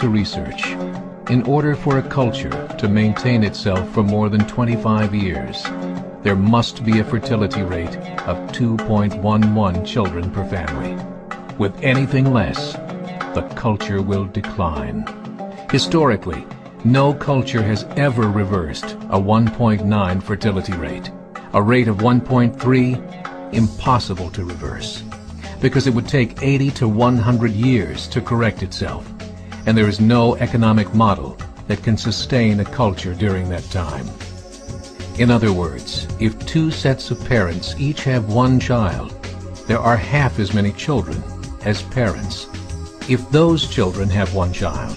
to research. In order for a culture to maintain itself for more than 25 years, there must be a fertility rate of 2.11 children per family. With anything less, the culture will decline. Historically, no culture has ever reversed a 1.9 fertility rate. A rate of 1.3, impossible to reverse, because it would take 80 to 100 years to correct itself, and there is no economic model that can sustain a culture during that time. In other words, if two sets of parents each have one child, there are half as many children as parents. If those children have one child,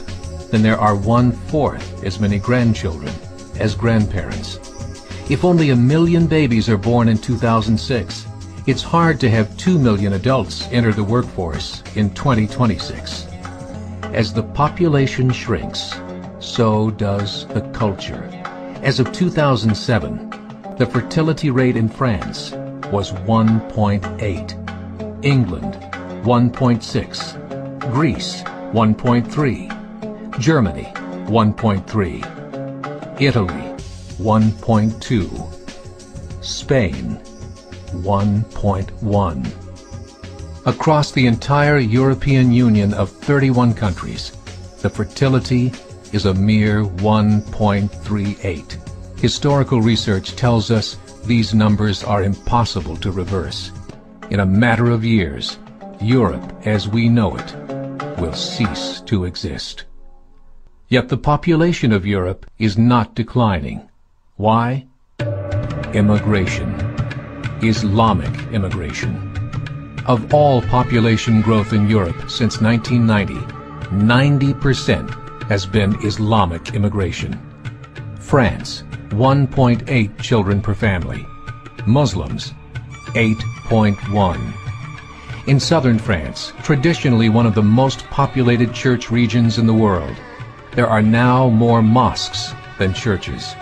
then there are 1/4 as many grandchildren as grandparents. If only 1 million babies are born in 2006, it's hard to have 2 million adults enter the workforce in 2026. As the population shrinks, so does the culture. As of 2007, the fertility rate in France was 1.8, England 1.6, Greece 1.3, Germany 1.3, Italy 1.2, Spain 1.1. Across the entire European Union of 31 countries, the fertility is a mere 1.38. Historical research tells us these numbers are impossible to reverse. In a matter of years, Europe as we know it will cease to exist. Yet the population of Europe is not declining. Why? Immigration. Islamic immigration. Of all population growth in Europe since 1990, 90% has been Islamic immigration. France, 1.8 children per family. Muslims, 8.1. In southern France, traditionally one of the most populated church regions in the world, there are now more mosques than churches.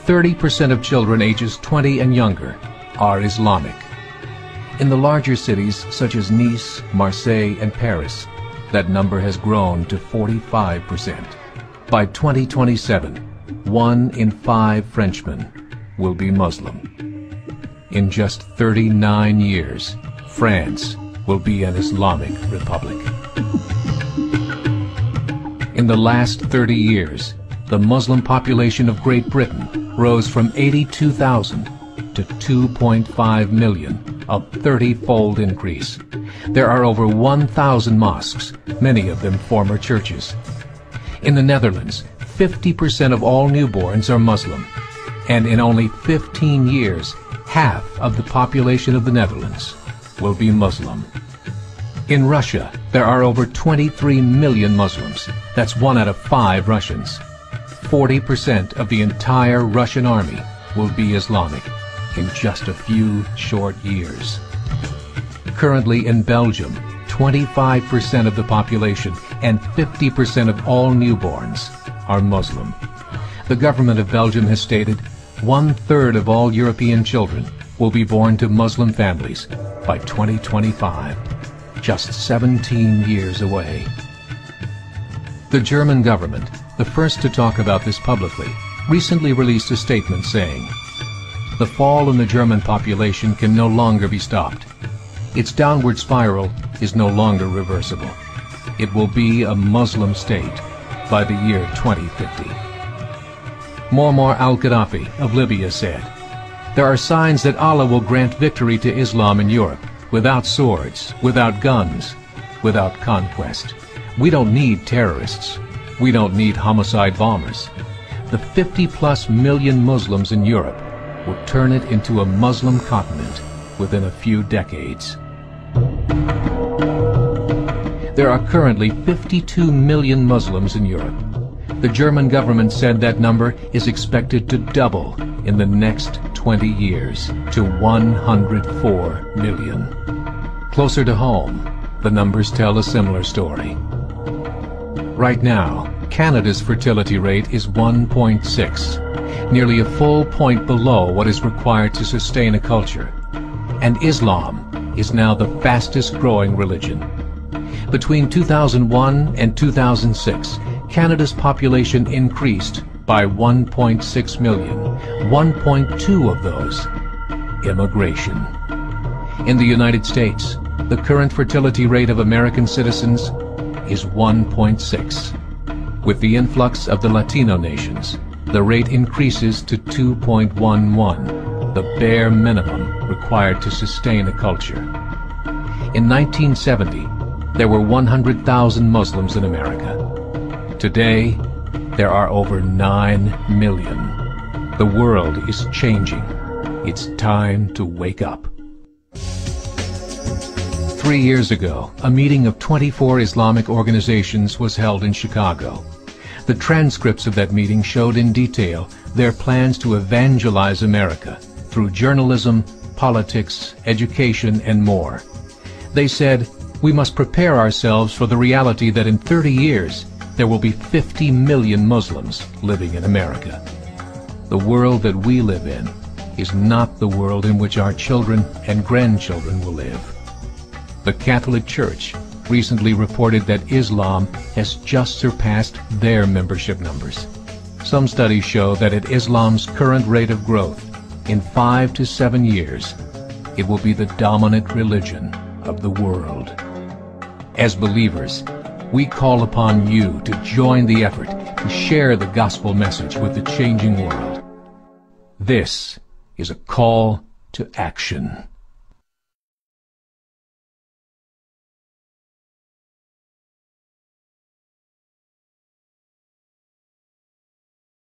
30% of children ages 20 and younger are Islamic. In the larger cities such as Nice, Marseille, and Paris, that number has grown to 45%. By 2027, 1 in 5 Frenchmen will be Muslim. In just 39 years, France will be an Islamic republic. In the last 30 years, the Muslim population of Great Britain rose from 82,000 to 2.5 million, a 30-fold increase. There are over 1,000 mosques, many of them former churches. In the Netherlands, 50% of all newborns are Muslim, and in only 15 years, half of the population of the Netherlands will be Muslim. In Russia, there are over 23 million Muslims. That's 1 out of 5 Russians. 40% of the entire Russian army will be Islamic in just a few short years. Currently in Belgium, 25% of the population and 50% of all newborns are Muslim. The government of Belgium has stated 1/3 of all European children will be born to Muslim families by 2025, just 17 years away. The German government, the first to talk about this publicly, recently released a statement saying, "The fall in the German population can no longer be stopped. Its downward spiral is no longer reversible. It will be a Muslim state by the year 2050. Muammar al-Gaddafi of Libya said, "There are signs that Allah will grant victory to Islam in Europe, without swords, without guns, without conquest. We don't need terrorists. We don't need homicide bombers. The 50+ million Muslims in Europe will turn it into a Muslim continent within a few decades." There are currently 52 million Muslims in Europe. The German government said that number is expected to double in the next 20 years to 104 million. Closer to home, the numbers tell a similar story. Right now, Canada's fertility rate is 1.6, nearly a full point below what is required to sustain a culture. And Islam is now the fastest growing religion. Between 2001 and 2006, Canada's population increased by 1.6 million, 1.2 of those immigration. In the United States, the current fertility rate of American citizens is 1.6. With the influx of the Latino nations, the rate increases to 2.11, the bare minimum required to sustain a culture. In 1970, there were 100,000 Muslims in America. Today, there are over 9 million. The world is changing. It's time to wake up. 3 years ago, a meeting of 24 Islamic organizations was held in Chicago. The transcripts of that meeting showed in detail their plans to evangelize America through journalism, politics, education, and more. They said, we must prepare ourselves for the reality that in 30 years, there will be 50 million Muslims living in America. The world that we live in is not the world in which our children and grandchildren will live. The Catholic Church recently reported that Islam has just surpassed their membership numbers. Some studies show that at Islam's current rate of growth, in 5 to 7 years, it will be the dominant religion of the world. As believers, we call upon you to join the effort to share the gospel message with the changing world. This is a call to action.